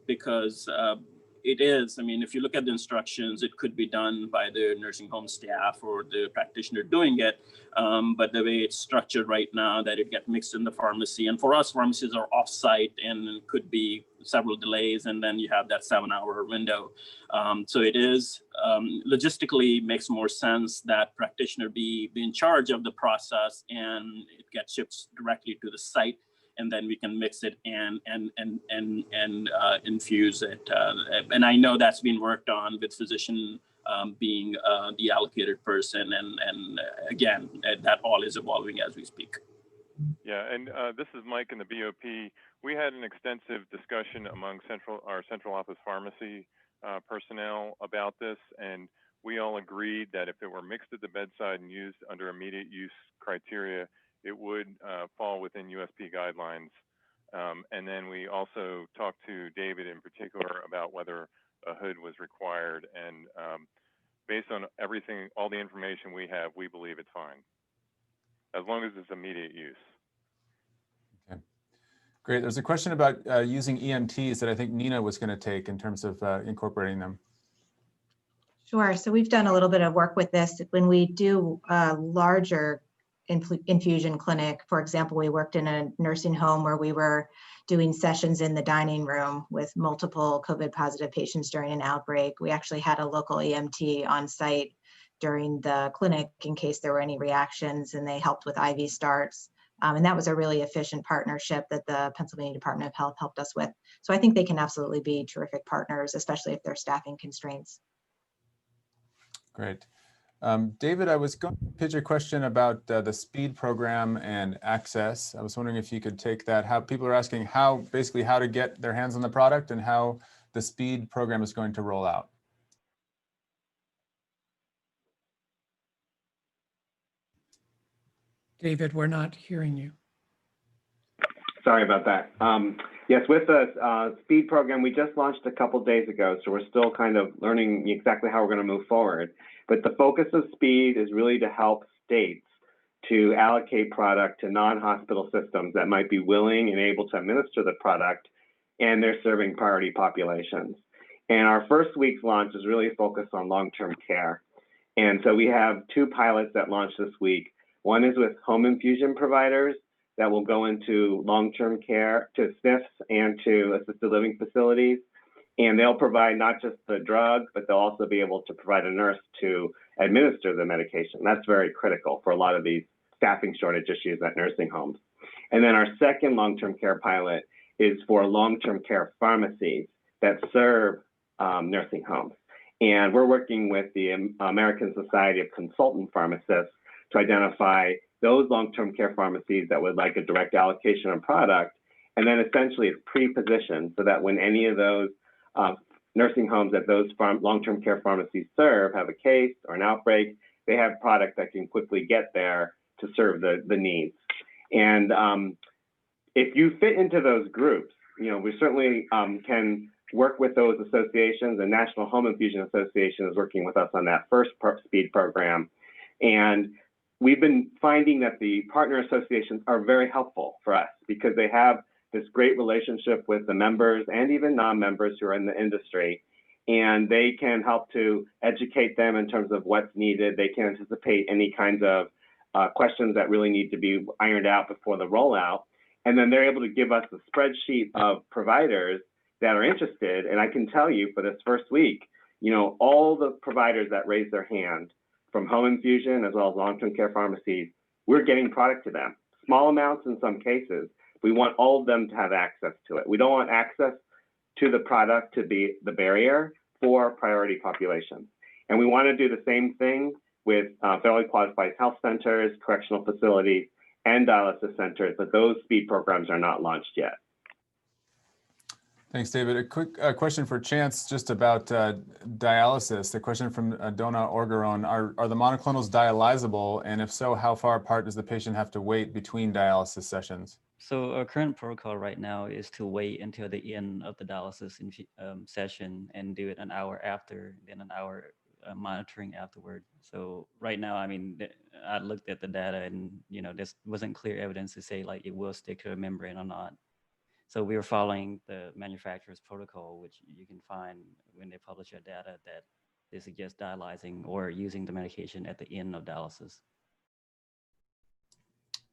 because it is, I mean, if you look at the instructions, it could be done by the nursing home staff or the practitioner doing it. But the way it's structured right now, that it gets mixed in the pharmacy. And for us, pharmacies are off-site and it could be several delays. And then you have that 7-hour window. So it is logistically makes more sense that practitioner be in charge of the process and it gets shipped directly to the site. And then we can mix it and infuse it. And I know that's been worked on with physician being the allocated person. And again, that all is evolving as we speak. Yeah, and this is Mike in the BOP. We had an extensive discussion among our central office pharmacy personnel about this, and we all agreed that if it were mixed at the bedside and used under immediate use criteria, it would fall within USP guidelines. And then we also talked to David in particular about whether a hood was required. And based on everything, all the information we have, we believe it's fine, as long as it's immediate use. Okay, great. There's a question about using EMTs that I think Nina was going to take in terms of incorporating them. Sure. So we've done a little bit of work with this. When we do a larger infusion clinic, for example, we worked in a nursing home where we were doing sessions in the dining room with multiple COVID positive patients during an outbreak. We actually had a local EMT on site during the clinic in case there were any reactions, and they helped with IV starts. And that was a really efficient partnership that the Pennsylvania Department of Health helped us with. So I think they can absolutely be terrific partners, especially if they're staffing constraints. Great. David, I was going to pitch a question about the SPEED program and access. I was wondering if you could take that. How people are asking basically how to get their hands on the product and how the SPEED program is going to roll out. David, we're not hearing you. Sorry about that. Yes, with the SPEED program, we just launched a couple days ago, so we're still kind of learning exactly how we're going to move forward. But the focus of SPEED is really to help states to allocate product to non-hospital systems that might be willing and able to administer the product, and they're serving priority populations. And our first week's launch is really focused on long-term care. And so we have 2 pilots that launched this week. One is with home infusion providers that will go into long-term care, to SNFs and to assisted living facilities. And they'll provide not just the drug, but they'll also be able to provide a nurse to administer the medication. That's very critical for a lot of these staffing shortage issues at nursing homes. And then our second long-term care pilot is for long-term care pharmacies that serve nursing homes. And we're working with the American Society of Consultant Pharmacists to identify those long-term care pharmacies that would like a direct allocation of product. And then essentially it's pre-positioned so that when any of those nursing homes that those long-term care pharmacies serve have a case or an outbreak, they have product that can quickly get there to serve the needs. And if you fit into those groups, we certainly can work with those associations. The National Home Infusion Association is working with us on that first SPEED program. And we've been finding that the partner associations are very helpful for us because they have this great relationship with the members and even non-members who are in the industry. And they can help to educate them in terms of what's needed. They can anticipate any kinds of questions that really need to be ironed out before the rollout. And then they're able to give us a spreadsheet of providers that are interested. And I can tell you for this first week, all the providers that raise their hand from home infusion as well as long-term care pharmacies, we're getting product to them. Small amounts in some cases. We want all of them to have access to it. We don't want access to the product to be the barrier for priority populations. And we want to do the same thing with federally qualified health centers, correctional facilities, and dialysis centers, but those SPEED programs are not launched yet. Thanks, David. A quick question for Chance just about dialysis. The question from Donna Orgeron, are the monoclonals dialyzable? And if so, how far apart does the patient have to wait between dialysis sessions? So our current protocol right now is to wait until the end of the dialysis session and do it an hour after, then an hour monitoring afterward. So right now, I looked at the data and, there wasn't clear evidence to say like it will stick to a membrane or not. So we were following the manufacturer's protocol, which you can find when they publish their data that they suggest dialyzing or using the medication at the end of dialysis.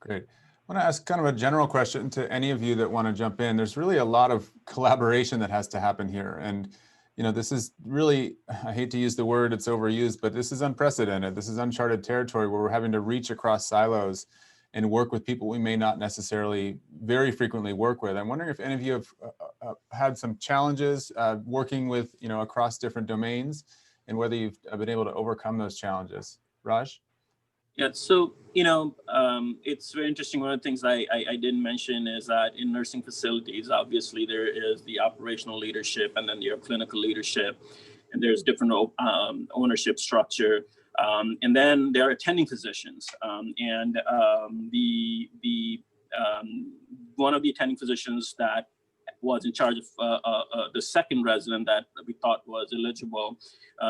Great. I want to ask kind of a general question to any of you that want to jump in. There's really a lot of collaboration that has to happen here. And, this is really, I hate to use the word, it's overused, but this is unprecedented. This is uncharted territory where we're having to reach across silos and work with people we may not necessarily very frequently work with. I'm wondering if any of you have had some challenges working with, across different domains and whether you've been able to overcome those challenges. Raj? Yeah, so, it's very interesting. One of the things I didn't mention is that in nursing facilities, obviously there is the operational leadership and then your clinical leadership, and there's different ownership structure. And then there are attending physicians, and one of the attending physicians that was in charge of the second resident that we thought was eligible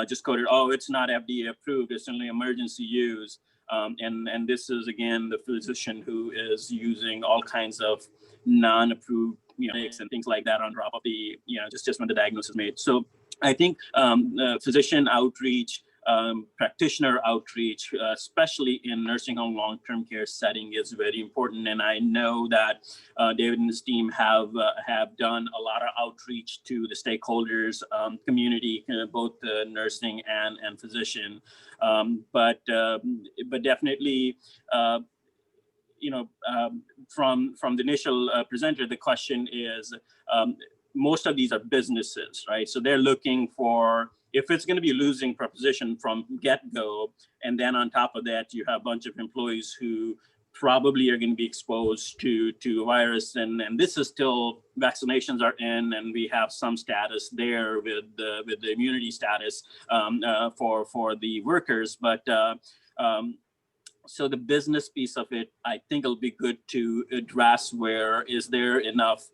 just quoted, "Oh, it's not FDA approved, it's only emergency use." And this is, again, the physician who is using all kinds of non-approved, and things like that on top of the, just when the diagnosis is made. So I think physician outreach, practitioner outreach, especially in nursing home long-term care setting, is very important. And I know that David and his team have done a lot of outreach to the stakeholders, community, both nursing and physician. But definitely, from the initial presenter, the question is, most of these are businesses, right? So they're looking for, if it's going to be a losing proposition from get-go, and then on top of that, you have a bunch of employees who probably are going to be exposed to a virus, and this is still, vaccinations are in, and we have some status there with the immunity status for the workers, but so the business piece of it, I think it'll be good to address, where is there enough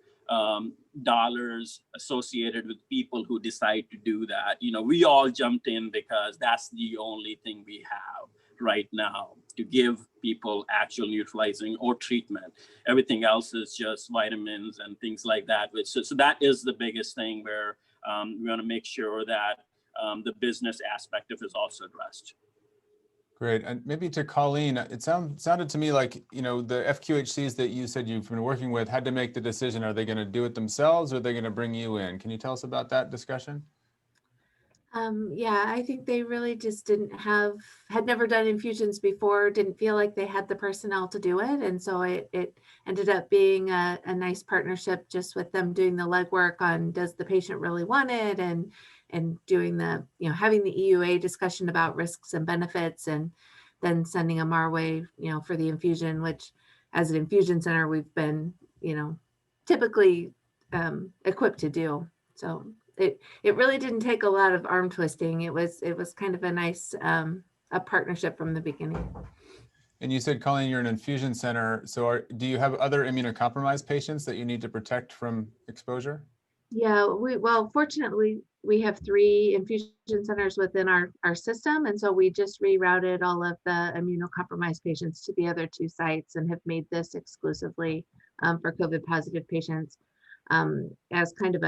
dollars associated with people who decide to do that. We all jumped in because that's the only thing we have right now to give people actual neutralizing or treatment. Everything else is just vitamins and things like that. So that is the biggest thing, where we want to make sure that the business aspect of it is also addressed. Great. And maybe to Colleen, it sounded to me like, the FQHCs that you said you've been working with had to make the decision, are they going to do it themselves, or are they going to bring you in? Can you tell us about that discussion? Yeah, I think they really just had never done infusions before, didn't feel like they had the personnel to do it. And so it ended up being a nice partnership, just with them doing the legwork on, does the patient really want it? And doing the, having the EUA discussion about risks and benefits, and then sending them our way, for the infusion, which as an infusion center, we've been, typically equipped to do. So it really didn't take a lot of arm twisting. It was kind of a nice a partnership from the beginning. And you said, Colleen, you're an infusion center. So do you have other immunocompromised patients that you need to protect from exposure? Yeah, fortunately, we have 3 infusion centers within our system. And so we just rerouted all of the immunocompromised patients to the other 2 sites, and have made this exclusively for COVID positive patients as kind of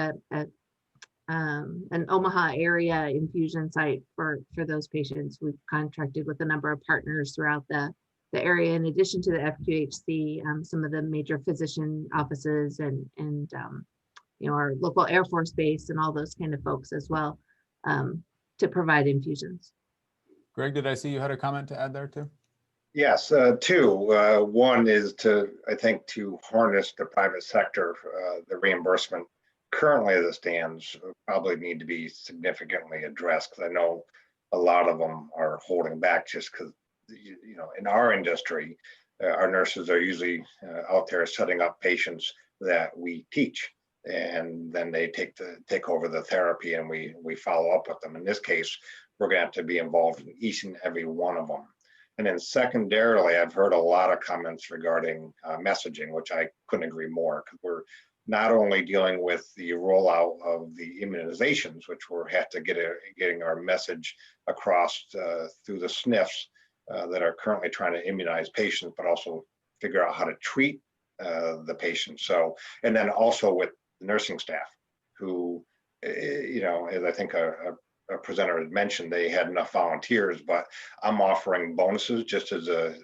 an Omaha area infusion site for those patients. We've contracted with a number of partners throughout the area, in addition to the FQHC, some of the major physician offices and our local Air Force Base and all those kind of folks as well, to provide infusions. Greg, did I see you had a comment to add there too? Yes, 2. One is to harness the private sector. The reimbursement currently as it stands probably need to be significantly addressed, because I know a lot of them are holding back just because, in our industry, our nurses are usually out there setting up patients that we teach, and then they take over the therapy, and we follow up with them. In this case, we're going to have to be involved in each and every one of them. And then secondarily, I've heard a lot of comments regarding messaging, which I couldn't agree more, because we're not only dealing with the rollout of the immunizations, which we're have to getting our message across through the SNFs that are currently trying to immunize patients, but also figure out how to treat the patient. So, and then also with the nursing staff, who, as I think a presenter had mentioned, they had enough volunteers, but I'm offering bonuses just as a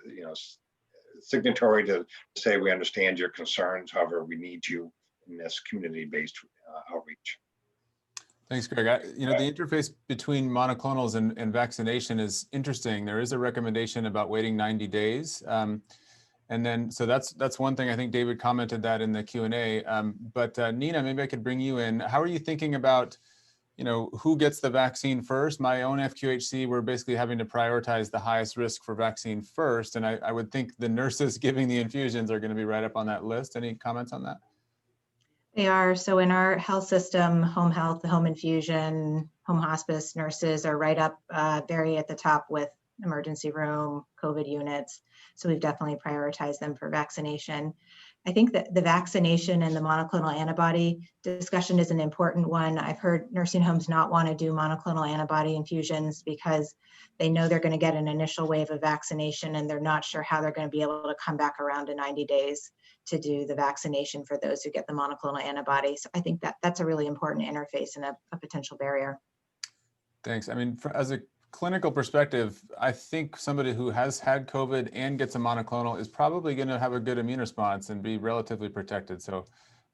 signatory to say we understand your concerns. However, we need you in this community-based outreach. Thanks, Greg. The interface between monoclonals and vaccination is interesting. There is a recommendation about waiting 90 days. And then, so that's one thing. I think David commented that in the Q&A. But Nina, maybe I could bring you in. How are you thinking about, who gets the vaccine first? My own FQHC, we're basically having to prioritize the highest risk for vaccine first. And I would think the nurses giving the infusions are going to be right up on that list. Any comments on that? They are. So in our health system, home health, home infusion, home hospice nurses are right up very at the top with emergency room, COVID units. So we've definitely prioritized them for vaccination. I think that the vaccination and the monoclonal antibody discussion is an important one. I've heard nursing homes not want to do monoclonal antibody infusions because they know they're going to get an initial wave of vaccination and they're not sure how they're going to be able to come back around in 90 days to do the vaccination for those who get the monoclonal antibody. So I think that that's a really important interface and a potential barrier. Thanks. I mean, as a clinical perspective, I think somebody who has had COVID and gets a monoclonal is probably going to have a good immune response and be relatively protected. So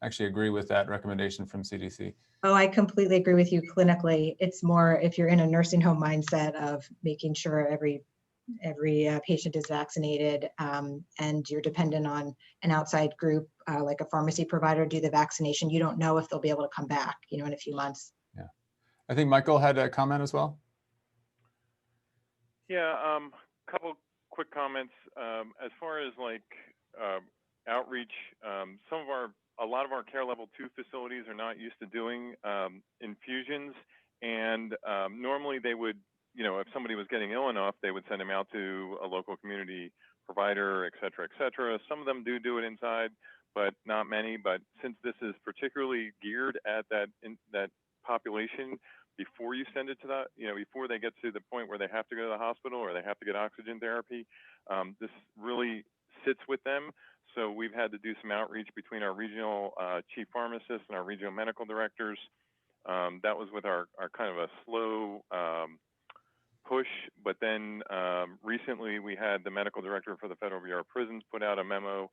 I actually agree with that recommendation from CDC. Oh, I completely agree with you clinically. It's more if you're in a nursing home mindset of making sure every patient is vaccinated, and you're dependent on an outside group like a pharmacy provider do the vaccination. You don't know if they'll be able to come back, in a few months. Yeah. I think Michael had a comment as well. Yeah, couple quick comments. As far as like outreach, a lot of our care level 2 facilities are not used to doing infusions, and normally they would, if somebody was getting ill enough, they would send them out to a local community provider, et cetera, et cetera. Some of them do it inside, but not many. But since this is particularly geared at that population, before you send it to that, before they get to the point where they have to go to the hospital or they have to get oxygen therapy, this really sits with them. So we've had to do some outreach between our regional chief pharmacists and our regional medical directors. That was with our kind of a slow push, but then recently we had the medical director for the Federal Bureau of Prisons put out a memo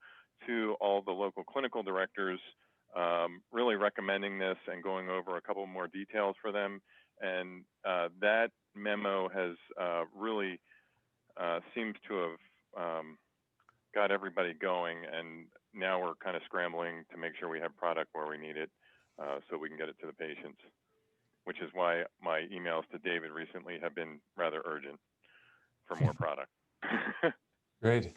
to all the local clinical directors, really recommending this and going over a couple more details for them. And that memo has really seems to have got everybody going, and now we're kind of scrambling to make sure we have product where we need it so we can get it to the patients, which is why my emails to David recently have been rather urgent for more product. Great.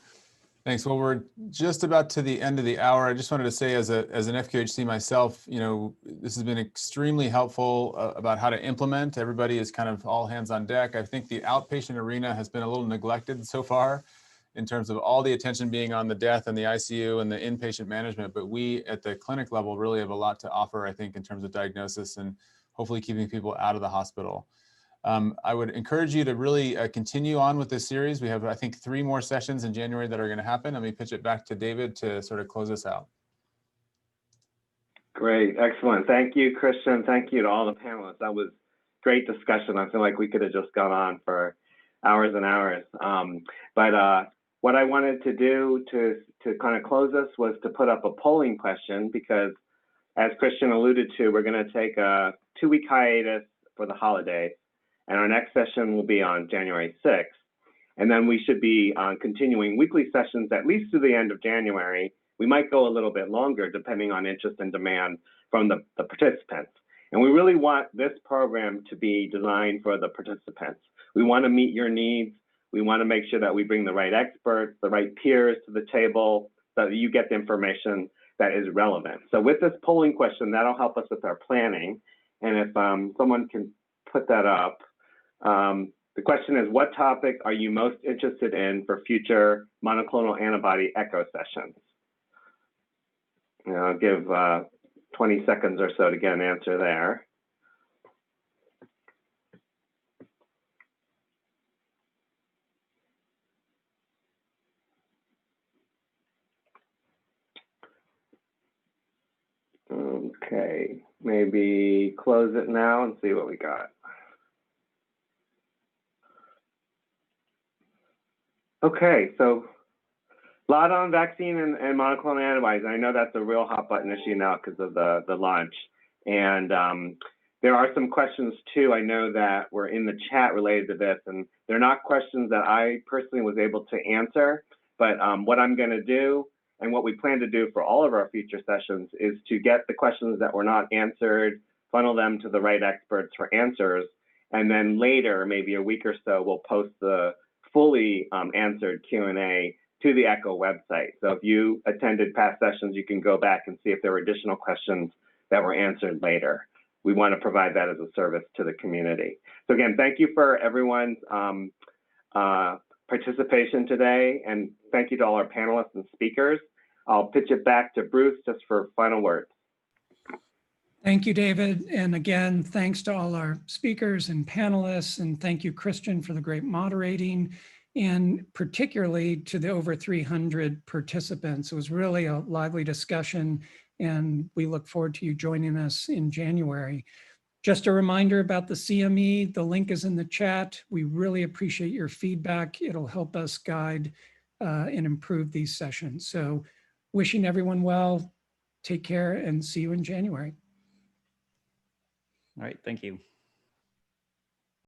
Thanks. Well, we're just about to the end of the hour. I just wanted to say as an FQHC myself, this has been extremely helpful about how to implement. Everybody is kind of all hands on deck. I think the outpatient arena has been a little neglected so far in terms of all the attention being on the death and the ICU and the inpatient management. But we at the clinic level really have a lot to offer, I think, in terms of diagnosis and hopefully keeping people out of the hospital. I would encourage you to really continue on with this series. We have, I think, 3 more sessions in January that are going to happen. Let me pitch it back to David to sort of close us out. Great, excellent. Thank you, Christian. Thank you to all the panelists. That was great discussion. I feel like we could have just gone on for hours and hours. But what I wanted to do to kind of close us was to put up a polling question, because as Christian alluded to, we're going to take a 2-week hiatus for the holidays. And our next session will be on January 6th. And then we should be continuing weekly sessions at least through the end of January. We might go a little bit longer depending on interest and demand from the participants. And we really want this program to be designed for the participants. We want to meet your needs. We want to make sure that we bring the right experts, the right peers to the table so that you get the information that is relevant. So with this polling question, that'll help us with our planning. And if someone can put that up. The question is, what topic are you most interested in for future monoclonal antibody echo sessions? I'll give 20 seconds or so to get an answer there. Okay, maybe close it now and see what we got. Okay, so a lot on vaccine and monoclonal antibodies. I know that's a real hot button issue now because of the launch. And there are some questions too, I know that were in the chat related to this, and they're not questions that I personally was able to answer, but what I'm gonna do and what we plan to do for all of our future sessions is to get the questions that were not answered, funnel them to the right experts for answers, and then later, maybe a week or so, we'll post the fully answered Q&A to the ECHO website. So if you attended past sessions, you can go back and see if there were additional questions that were answered later. We want to provide that as a service to the community. So again, thank you for everyone's participation today, and thank you to all our panelists and speakers. I'll pitch it back to Bruce just for final words. Thank you, David. And again, thanks to all our speakers and panelists. And thank you, Christian, for the great moderating, and particularly to the over 300 participants. It was really a lively discussion, and we look forward to you joining us in January. Just a reminder about the CME, the link is in the chat. We really appreciate your feedback. It'll help us guide and improve these sessions. So wishing everyone well, take care, and see you in January. All right, thank you.